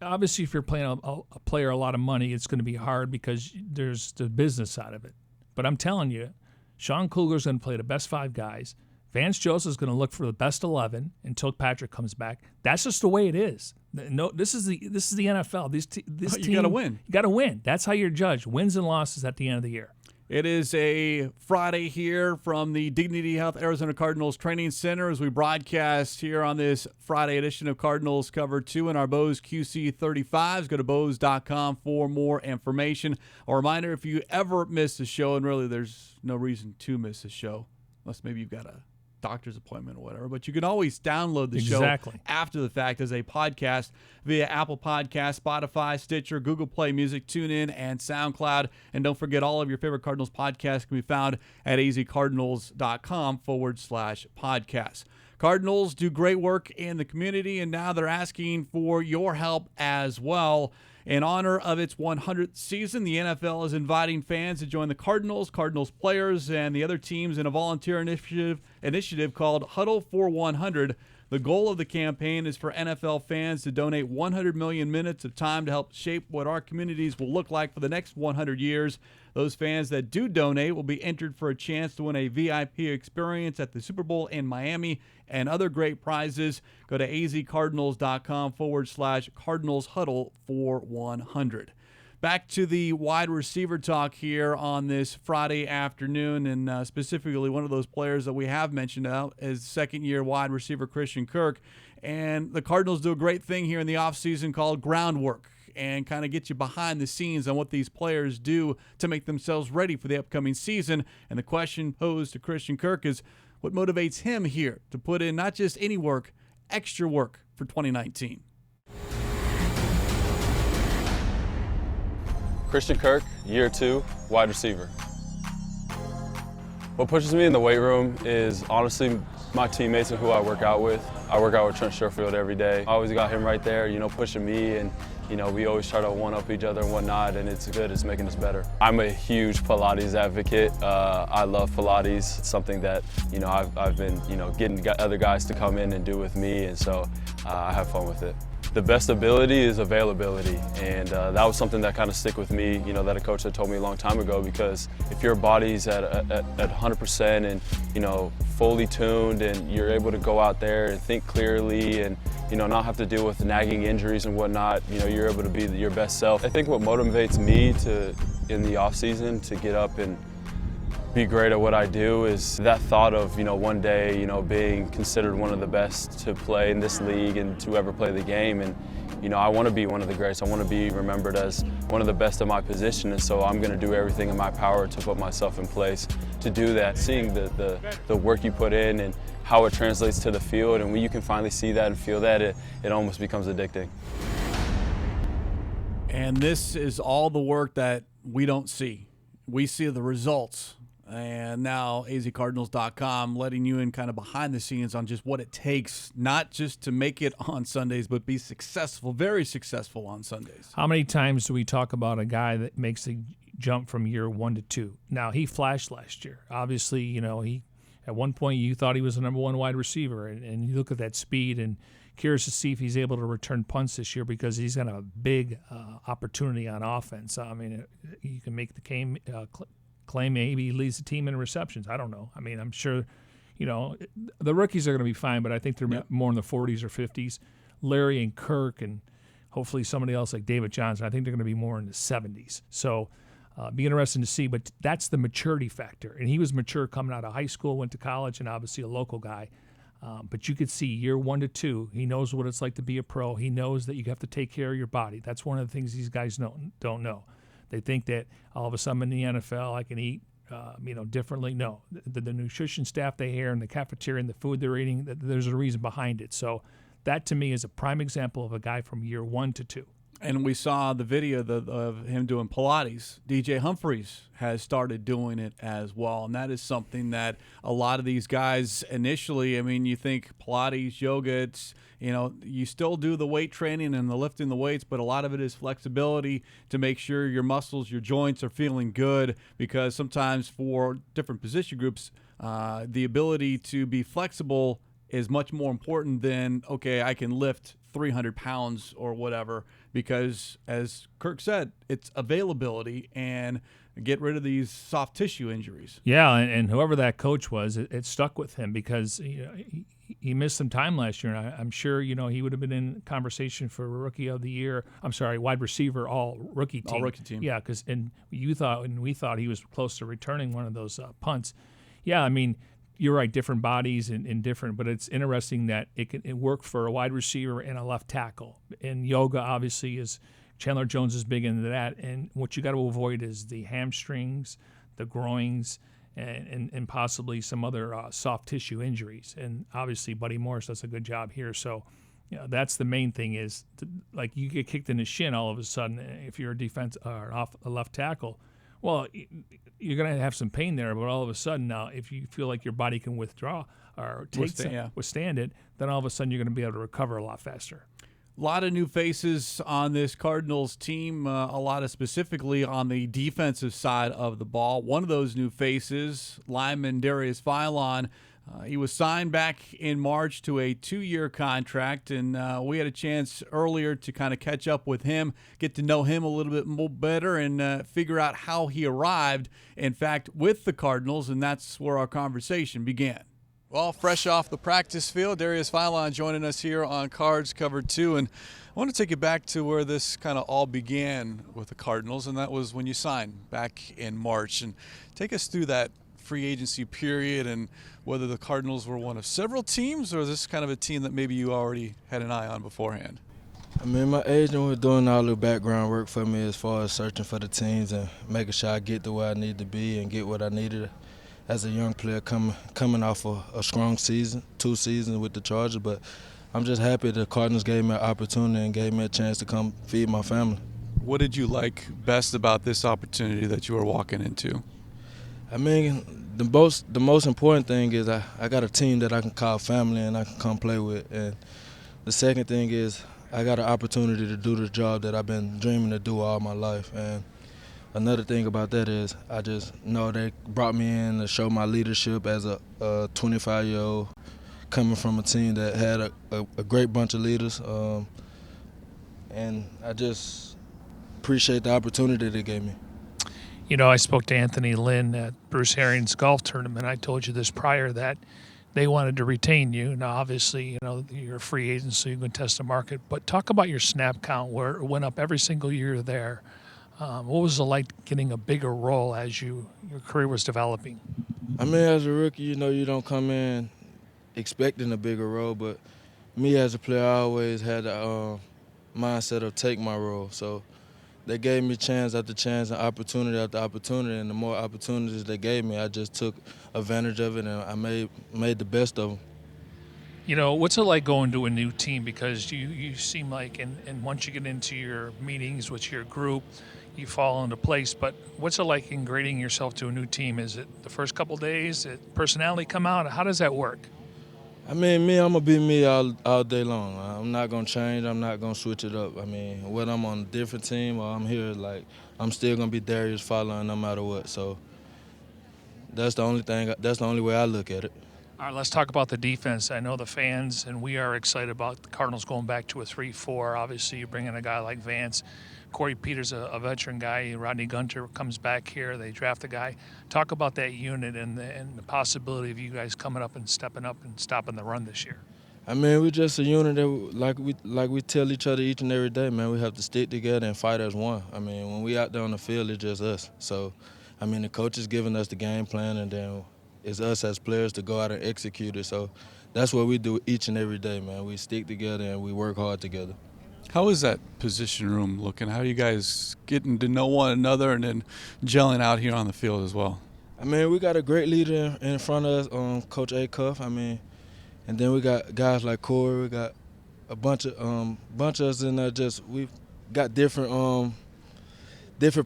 obviously if you're playing a player a lot of money, it's going to be hard because there's the business side of it. But I'm telling you, Sean Kluger's going to play the best 5 guys. Vance Joseph's going to look for the best 11 until Patrick comes back. That's just the way it is. No, this is the NFL. This team, you got to win. You got to win. That's how you're judged. Wins and losses at the end of the year. It is a Friday here from the Dignity Health Arizona Cardinals Training Center as we broadcast here on this Friday edition of Cardinals Cover 2 in our Bose QC35s. Go to Bose.com for more information. A reminder, if you ever miss a show, and really there's no reason to miss a show, unless maybe you've got a doctor's appointment or whatever, but you can always download the show after the fact as a podcast via Apple Podcasts, Spotify, Stitcher, Google Play Music, TuneIn, and SoundCloud. And don't forget, all of your favorite Cardinals podcasts can be found at azcardinals.com/podcast. Cardinals do great work in the community, and now they're asking for your help as well. In honor of its 100th season, the NFL is inviting fans to join the Cardinals players, and the other teams in a volunteer initiative called Huddle for 100. The goal of the campaign is for NFL fans to donate 100 million minutes of time to help shape what our communities will look like for the next 100 years. Those fans that do donate will be entered for a chance to win a VIP experience at the Super Bowl in Miami and other great prizes. Go to azcardinals.com/Cardinals Huddle for 100. Back to the wide receiver talk here on this Friday afternoon, and specifically one of those players that we have mentioned out is second-year wide receiver Christian Kirk. And the Cardinals do a great thing here in the offseason called groundwork, and kind of get you behind the scenes on what these players do to make themselves ready for the upcoming season. And the question posed to Christian Kirk is, what motivates him here to put in not just any work, extra work for 2019? Christian Kirk, year 2, wide receiver. What pushes me in the weight room is honestly my teammates and who I work out with. I work out with Trent Sherfield every day. I always got him right there, pushing me, and we always try to one-up each other and whatnot, and it's good. It's making us better. I'm a huge Pilates advocate. I love Pilates. It's something that I've been getting other guys to come in and do with me, and so I have fun with it. The best ability is availability, and that was something that kind of stick with me, that a coach had told me a long time ago, because if your body's at 100% and, fully tuned, and you're able to go out there and think clearly and, not have to deal with nagging injuries and whatnot, you're able to be your best self. I think what motivates me in the off season to get up and be great at what I do is that thought of, one day, being considered one of the best to play in this league and to ever play the game. And, I want to be one of the greats. I want to be remembered as one of the best at my position. And so I'm going to do everything in my power to put myself in place to do that. Seeing the work you put in and how it translates to the field, and when you can finally see that and feel that, it almost becomes addicting. And this is all the work that we don't see. We see the results. And now azcardinals.com letting you in kind of behind the scenes on just what it takes, not just to make it on Sundays, but be successful, very successful on Sundays. How many times do we talk about a guy that makes a jump from year 1 to 2? Now, he flashed last year. Obviously, he at one point you thought he was the number 1 wide receiver, and you look at that speed, and curious to see if he's able to return punts this year, because he's got a big opportunity on offense. I mean, you can make the claim maybe he leads the team in receptions. I don't know. I mean, I'm sure, the rookies are going to be fine, but I think they're more in the 40s or 50s. Larry and Kirk and hopefully somebody else like David Johnson, I think they're going to be more in the 70s. So be interesting to see, but that's the maturity factor. And he was mature coming out of high school, went to college, and obviously a local guy. But you could see year 1 to 2, he knows what it's like to be a pro. He knows that you have to take care of your body. That's one of the things these guys don't know. They think that all of a sudden in the NFL I can eat, differently. No, the nutrition staff they hear and the cafeteria and the food they're eating, there's a reason behind it. So that to me is a prime example of a guy from year 1 to 2. And we saw the video of him doing Pilates. DJ Humphreys has started doing it as well, and that is something that a lot of these guys initially, you think Pilates, yoga, it's, you still do the weight training and the lifting the weights, but a lot of it is flexibility to make sure your muscles, your joints are feeling good, because sometimes for different position groups, the ability to be flexible is much more important than, okay, I can lift 300 pounds or whatever, because as Kirk said, it's availability and get rid of these soft tissue injuries. Yeah, and whoever that coach was, it stuck with him, because he missed some time last year, and I'm sure he would have been in conversation for Rookie of the Year. I'm sorry, wide receiver, all rookie team. Yeah, because we thought he was close to returning one of those punts. Yeah, you're right, different bodies and different, but it's interesting that it worked for a wide receiver and a left tackle. And yoga obviously is, Chandler Jones is big into that, and what you got to avoid is the hamstrings, the groins, and possibly some other soft tissue injuries. And obviously Buddy Morris does a good job here. So that's the main thing is, like, you get kicked in the shin all of a sudden if you're a defense or off a left tackle. Well, you're going to have some pain there, but all of a sudden now, if you feel like your body can withdraw or withstand it, then all of a sudden you're going to be able to recover a lot faster. A lot of new faces on this Cardinals team, a lot of specifically on the defensive side of the ball. One of those new faces, lineman Darius Phylon, he was signed back in March to a 2-year contract, and we had a chance earlier to kind of catch up with him, get to know him a little bit more better, and figure out how he arrived, in fact, with the Cardinals, and that's where our conversation began. Well, fresh off the practice field, Darius Phylon joining us here on Cards Covered 2, and I want to take you back to where this kind of all began with the Cardinals, and that was when you signed back in March. And take us through that free agency period and whether the Cardinals were one of several teams, or is this kind of a team that maybe you already had an eye on beforehand? My agent was doing all the background work for me as far as searching for the teams and making sure I get to where I need to be and get what I needed as a young player coming off a strong season, 2 seasons with the Chargers. But I'm just happy the Cardinals gave me an opportunity and gave me a chance to come feed my family. What did you like best about this opportunity that you were walking into? I mean, the most important thing is I got a team that I can call family and I can come play with. And the second thing is I got an opportunity to do the job that I've been dreaming to do all my life. And another thing about that is I just know they brought me in to show my leadership as a 25-year-old coming from a team that had a great bunch of leaders. And I just appreciate the opportunity they gave me. You know, I spoke to Anthony Lynn at Bruce Herring's golf tournament. I told you this prior, that they wanted to retain you. Now, obviously, you know, you're a free agent, so you can test the market. But talk about your snap count, where it went up every single year there. What was it like getting a bigger role as your career was developing? I mean, as a rookie, you know, you don't come in expecting a bigger role. But me as a player, I always had the mindset of take my role. So they gave me chance after chance and opportunity after opportunity, and the more opportunities they gave me, I just took advantage of it, and I made the best of them. You know, what's it like going to a new team? Because you seem like, and once you get into your meetings with your group, you fall into place. But what's it like integrating yourself to a new team? Is it the first couple of days? Did personality come out? How does that work? I mean, I'm going to be me all day long. I'm not going to change. I'm not going to switch it up. I mean, whether I'm on a different team or I'm here, like, I'm still going to be Darius Phylon no matter what. So that's the only way I look at it. All right, let's talk about the defense. I know the fans, and we are excited about the Cardinals going back to a 3-4. Obviously, you bring in a guy like Vance. Corey Peters, a veteran guy. Rodney Gunter comes back here. They draft a guy. Talk about that unit and the possibility of you guys coming up and stepping up and stopping the run this year. I mean, we're just a unit that, like we tell each other each and every day, man, we have to stick together and fight as one. I mean, when we out there on the field, it's just us. So, I mean, the coach is giving us the game plan, and then it's us as players to go out and execute it. So that's what we do each and every day, man. We stick together and we work hard together. How is that position room looking? How are you guys getting to know one another and then gelling out here on the field as well? I mean, we got a great leader in front of us, Coach A. Cuff. I mean, and then we got guys like Corey. We got a bunch of us in there. We've got different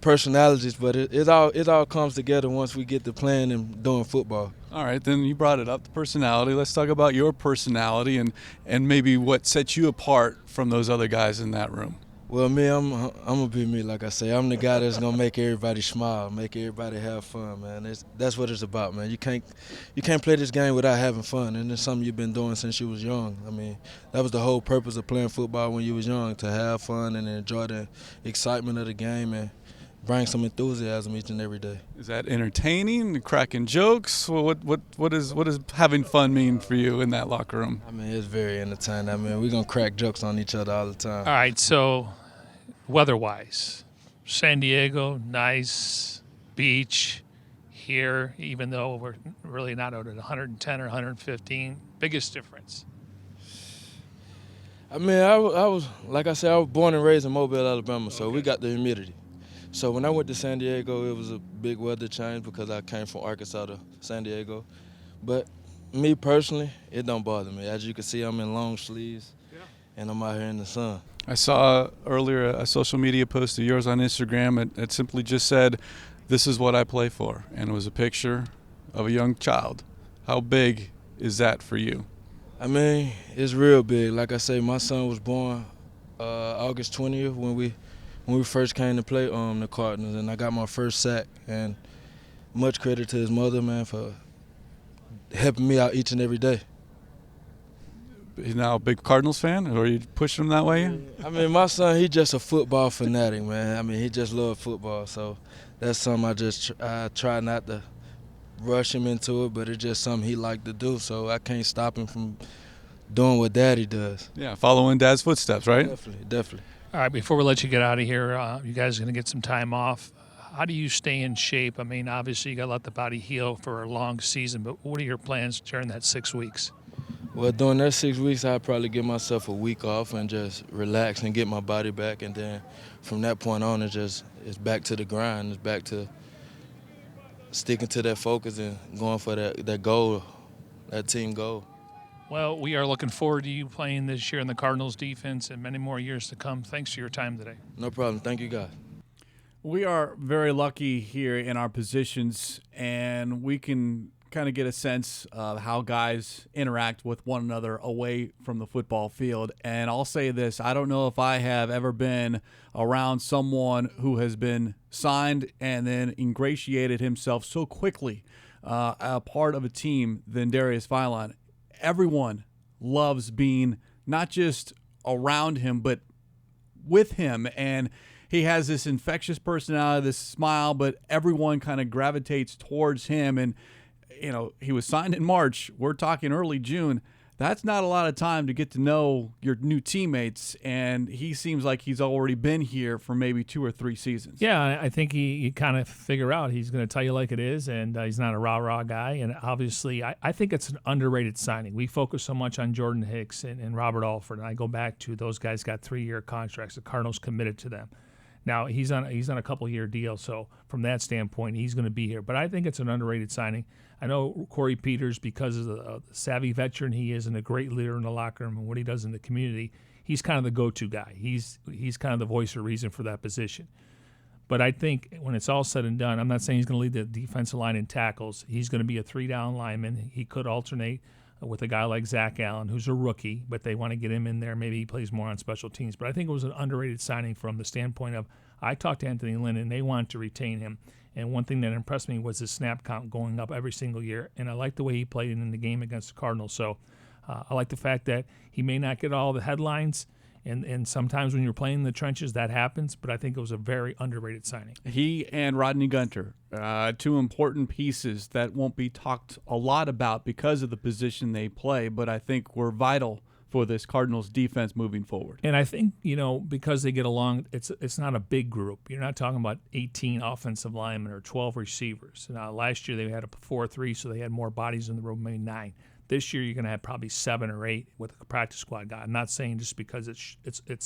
personalities, but it all comes together once we get to playing and doing football. All right, then you brought it up, the personality. Let's talk about your personality and maybe what sets you apart from those other guys in that room. Well, me, I'm gonna be me. Like I say, I'm the guy that's gonna make everybody smile, make everybody have fun, man. That's what it's about, man. You can't play this game without having fun, and it's something you've been doing since you was young. I mean, that was the whole purpose of playing football when you was young, to have fun and enjoy the excitement of the game and bring some enthusiasm each and every day. Is that entertaining, cracking jokes? Well, what does having fun mean for you in that locker room? I mean, it's very entertaining. I mean, we're going to crack jokes on each other all the time. All right, so weather-wise, San Diego, nice beach here, even though we're really not out at 110 or 115. Biggest difference? I mean, I was, like I said, I was born and raised in Mobile, Alabama, so we got the humidity. So when I went to San Diego, it was a big weather change because I came from Arkansas to San Diego. But me personally, it don't bother me. As you can see, I'm in long sleeves, and I'm out here in the sun. I saw earlier a social media post of yours on Instagram. It simply just said, "This is what I play for," and it was a picture of a young child. How big is that for you? I mean, it's real big. Like I say, my son was born August 20th when we first came to play the Cardinals, and I got my first sack. And much credit to his mother, man, for helping me out each and every day. He's now a big Cardinals fan, or you pushing him that way? I mean, my son, he just a football fanatic, man. I mean, he just loves football, so that's something I try not to rush him into it, but it's just something he like to do, so I can't stop him from doing what Daddy does. Yeah, following Dad's footsteps, right? Definitely. All right, before we let you get out of here, you guys are going to get some time off. How do you stay in shape? I mean, obviously you got to let the body heal for a long season, but what are your plans during that 6 weeks? Well, during that 6 weeks, I'd probably give myself a week off and just relax and get my body back. And then from that point on, it's back to the grind. It's back to sticking to that focus and going for that goal, that team goal. Well, we are looking forward to you playing this year in the Cardinals defense and many more years to come. Thanks for your time today. No problem. Thank you, guys. We are very lucky here in our positions, and we can kind of get a sense of how guys interact with one another away from the football field. And I'll say this, I don't know if I have ever been around someone who has been signed and then ingratiated himself so quickly a part of a team than Darius Philon. Everyone loves being not just around him, but with him. And he has this infectious personality, this smile, but everyone kind of gravitates towards him. And, you know, he was signed in March. We're talking early June. That's not a lot of time to get to know your new teammates, and he seems like he's already been here for maybe 2 or 3 seasons. Yeah, I think you kind of figure out he's going to tell you like it is, and he's not a rah-rah guy. And obviously, I think it's an underrated signing. We focus so much on Jordan Hicks and Robert Alford, and I go back to those guys got 3-year contracts. The Cardinals committed to them. Now, he's on a couple-year deal, so from that standpoint, he's going to be here. But I think it's an underrated signing. I know Corey Peters, because of the savvy veteran he is and a great leader in the locker room and what he does in the community, he's kind of the go-to guy. He's kind of the voice of reason for that position. But I think when it's all said and done, I'm not saying he's going to lead the defensive line in tackles. He's going to be a 3-down lineman. He could alternate with a guy like Zach Allen, who's a rookie, but they want to get him in there. Maybe he plays more on special teams. But I think it was an underrated signing from the standpoint of I talked to Anthony Lynn, and they wanted to retain him. And one thing that impressed me was his snap count going up every single year. And I like the way he played in the game against the Cardinals. So I like the fact that he may not get all the headlines, and sometimes when you're playing in the trenches, that happens. But I think it was a very underrated signing. He and Rodney Gunter, 2 important pieces that won't be talked a lot about because of the position they play, but I think were vital for this Cardinals defense moving forward. And I think, because they get along, it's not a big group. You're not talking about 18 offensive linemen or 12 receivers. Now, last year they had a 4-3, so they had more bodies in the room, maybe 9. This year you're going to have probably 7 or 8 with a practice squad guy. I'm not saying just because it's a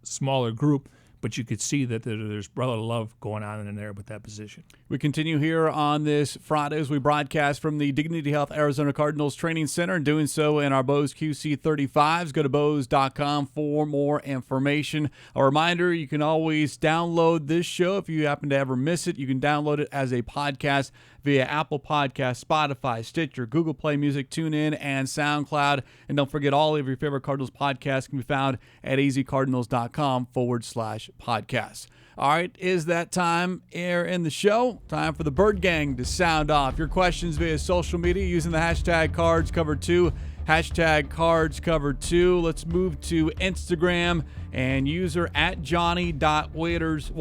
smaller group, but you could see that there's brother love going on in there with that position. We continue here on this Friday as we broadcast from the Dignity Health Arizona Cardinals Training Center, and doing so in our Bose QC35s. Go to Bose.com for more information. A reminder, you can always download this show. If you happen to ever miss it, you can download it as a podcast via Apple Podcasts, Spotify, Stitcher, Google Play Music, TuneIn, and SoundCloud. And don't forget, all of your favorite Cardinals podcasts can be found at azcardinals.com/podcasts. All right, is that time here in the show? Time for the Bird Gang to sound off. Your questions via social media using the hashtag CardsCover2, hashtag CardsCover2. Let's move to Instagram, and user at Johnny.Walters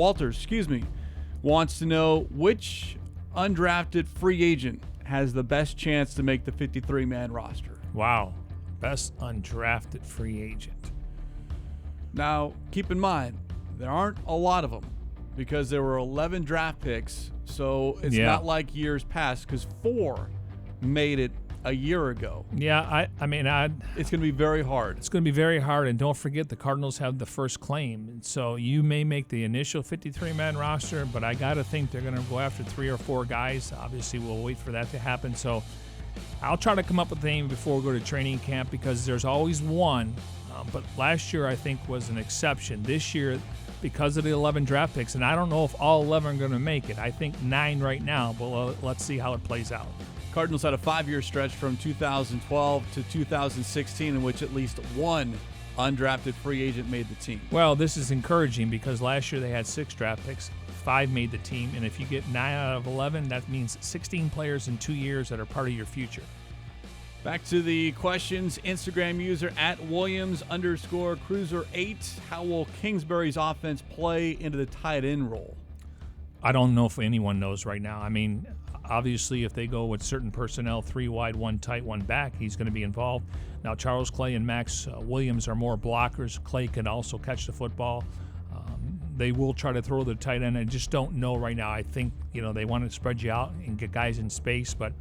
wants to know which undrafted free agent has the best chance to make the 53-man roster. Wow. Best undrafted free agent. Now, keep in mind, there aren't a lot of them because there were 11 draft picks, so it's not like years past because 4 made it a year ago. Yeah, it's going to be very hard. It's going to be very hard, and don't forget the Cardinals have the first claim. And so you may make the initial 53-man roster, but I got to think they're going to go after 3 or 4 guys. Obviously, we'll wait for that to happen. So I'll try to come up with a name before we go to training camp because there's always one. But last year, I think, was an exception. This year, because of the 11 draft picks, and I don't know if all 11 are going to make it. I think 9 right now, but let's see how it plays out. Cardinals had a 5-year stretch from 2012 to 2016 in which at least one undrafted free agent made the team. Well, this is encouraging because last year they had 6 draft picks. 5 made the team, and if you get 9 out of 11, that means 16 players in 2 years that are part of your future. Back to the questions. Instagram user at Williams_Cruiser8. How will Kingsbury's offense play into the tight end role? I don't know if anyone knows right now. I mean, obviously, if they go with certain personnel, 3 wide, 1 tight, 1 back, he's going to be involved. Now, Charles Clay and Max Williams are more blockers. Clay can also catch the football. They will try to throw the tight end. I just don't know right now. I think, they want to spread you out and get guys in space, but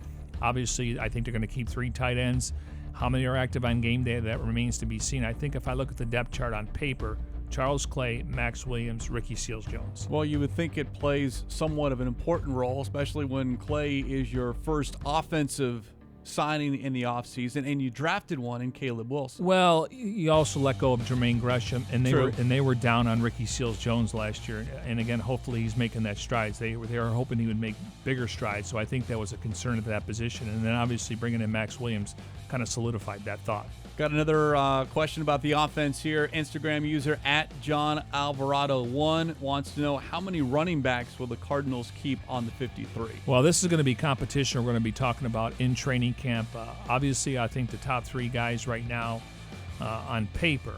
obviously, I think they're going to keep 3 tight ends. How many are active on game day? That remains to be seen. I think if I look at the depth chart on paper, Charles Clay, Max Williams, Ricky Seals-Jones. Well, you would think it plays somewhat of an important role, especially when Clay is your first offensive signing in the offseason, and you drafted one in Caleb Wilson. Well, you also let go of Jermaine Gresham, and True. they were down on Ricky Seals-Jones last year. And again, hopefully he's making that strides. They were hoping he would make bigger strides. So I think that was a concern at that position. And then obviously bringing in Max Williams kind of solidified that thought. Got another question about the offense here. Instagram user @JohnAlvarado1 wants to know how many running backs will the Cardinals keep on the 53? Well, this is going to be competition we're going to be talking about in training camp. Obviously, I think the top 3 guys right now on paper,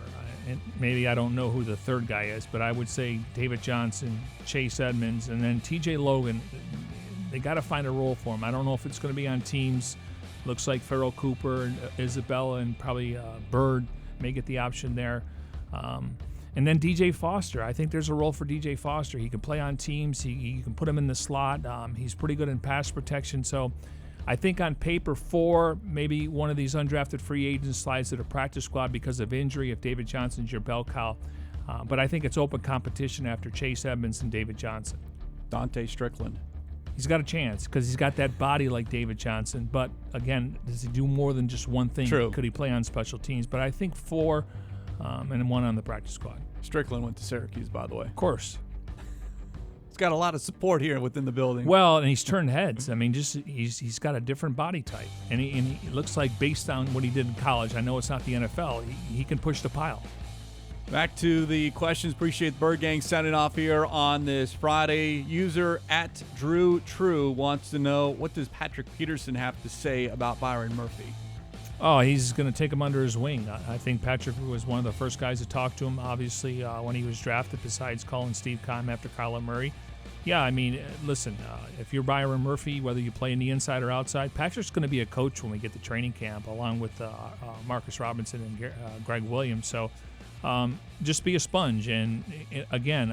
and maybe I don't know who the third guy is, but I would say David Johnson, Chase Edmonds, and then TJ Logan. They got to find a role for him. I don't know if it's going to be on teams. Looks like Farrell Cooper and Isabella and probably Bird may get the option there. And then DJ Foster. I think there's a role for DJ Foster. He can play on teams. You can put him in the slot. He's pretty good in pass protection. So I think on paper 4, maybe one of these undrafted free agents slides to the practice squad because of injury if David Johnson's your bell cow. But I think it's open competition after Chase Edmonds and David Johnson. Dante Strickland. He's got a chance because he's got that body like David Johnson. But, again, does he do more than just one thing? True. Could he play on special teams? But I think 4 and 1 on the practice squad. Strickland went to Syracuse, by the way. Of course. He's got a lot of support here within the building. Well, and he's turned heads. I mean, just he's got a different body type. And he looks like based on what he did in college, I know it's not the NFL, he can push the pile. Back to the questions. Appreciate the Bird Gang signing off here on this Friday. User @DrewTrue wants to know, what does Patrick Peterson have to say about Byron Murphy? Oh, he's going to take him under his wing. I think Patrick was one of the first guys to talk to him, obviously, when he was drafted, besides calling Steve Keim after Kyler Murray. Yeah, I mean, listen, if you're Byron Murphy, whether you play in the inside or outside, Patrick's going to be a coach when we get to training camp, along with Marcus Robinson and Greg Williams. So just be a sponge. And again,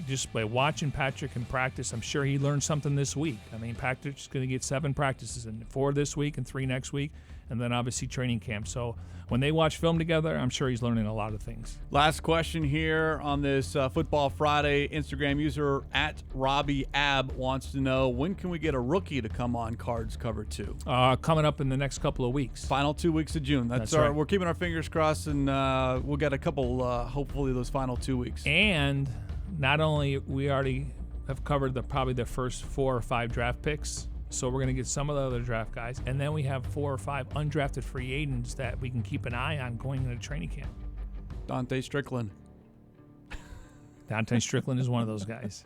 just by watching Patrick in practice, I'm sure he learned something this week. I mean, Patrick's going to get 7 practices, and 4 this week and 3 next week, and then obviously training camp. So when they watch film together, I'm sure he's learning a lot of things. Last question here on this Football Friday. Instagram user @RobbieAb wants to know, when can we get a rookie to come on Cards Cover 2? Coming up in the next couple of weeks. Final 2 weeks of June. That's right. We're keeping our fingers crossed, and we'll get a couple, hopefully, those final 2 weeks. And not only we already have covered probably the first 4 or 5 draft picks, so we're going to get some of the other draft guys, and then we have 4 or 5 undrafted free agents that we can keep an eye on going into training camp. Dante Strickland. Dante Strickland is one of those guys.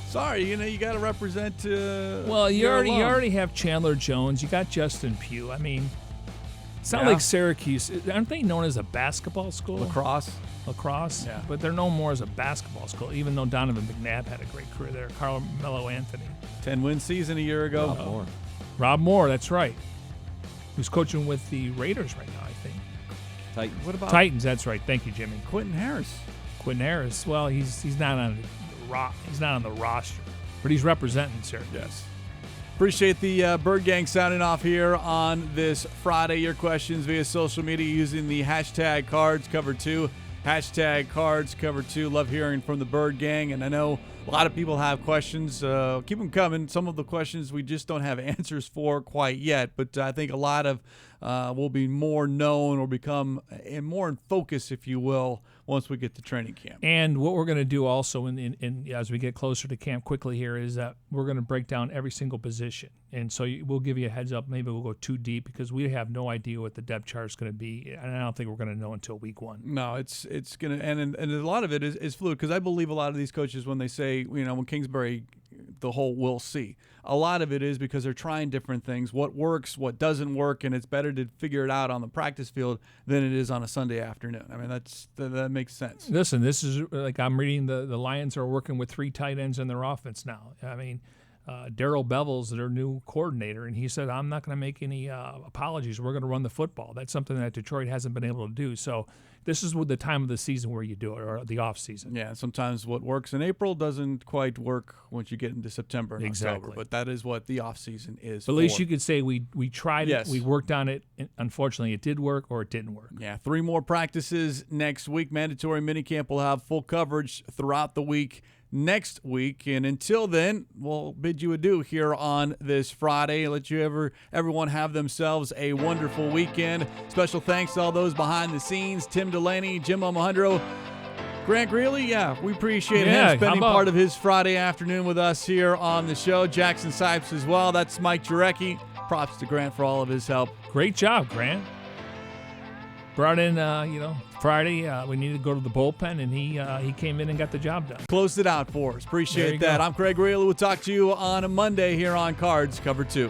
Sorry, you got to represent. Well, you already have Chandler Jones. You got Justin Pugh. I mean, it's not like Syracuse. Aren't they known as a basketball school? Lacrosse, yeah. But they're known more as a basketball school, even though Donovan McNabb had a great career there. Carmelo Anthony. 10-win season a year ago. Rob Moore, that's right. Who's coaching with the Raiders right now, I think. Titans. What about Titans? That's right. Thank you, Jimmy. Quentin Harris? Quentin Harris. Well, he's not on the roster, but he's representing Syracuse. Yes. Appreciate the Bird Gang signing off here on this Friday. Your questions via social media using the hashtag #CardsCover2. Hashtag #CardsCover2. Love hearing from the Bird Gang, and I know a lot of people have questions. Keep them coming. Some of the questions we just don't have answers for quite yet, but I think a lot of will be more known or become more in focus, if you will, once we get to training camp. And what we're going to do also in as we get closer to camp quickly here is that we're going to break down every single position. And so we'll give you a heads up. Maybe we'll go too deep because we have no idea what the depth chart is going to be. And I don't think we're going to know until week 1. No, it's going to – and a lot of it is fluid, because I believe a lot of these coaches, when they say, when Kingsbury – the whole we'll see. A lot of it is because they're trying different things, what works, what doesn't work, and it's better to figure it out on the practice field than it is on a Sunday afternoon. I mean, that makes sense. Listen, this is like I'm reading the Lions are working with 3 tight ends in their offense now. I mean, Darrell Bevel's their new coordinator, and he said, I'm not going to make any apologies. We're going to run the football. That's something that Detroit hasn't been able to do. So this is the time of the season where you do it, or the off season. Yeah, sometimes what works in April doesn't quite work once you get into September and October. But that is what the off season is. But at least you could say we tried it, we worked on it. Unfortunately, it did work or it didn't work. Yeah, 3 more practices next week. Mandatory minicamp will have full coverage throughout the week. next week. And until then, we'll bid you adieu here on this Friday. Let everyone have themselves a wonderful weekend. Special thanks to all those behind the scenes, Tim Delaney, Jim Alejandro, Grant Greeley. We appreciate him spending part of his Friday afternoon with us here on the show. Jackson Sipes as well. That's Mike Jurecki. Props to Grant for all of his help. Great job, Grant. Brought in, Friday. We needed to go to the bullpen, and he came in and got the job done. Closed it out for us. Appreciate that. Go. I'm Craig Grialou. We'll talk to you on a Monday here on Cards Cover 2.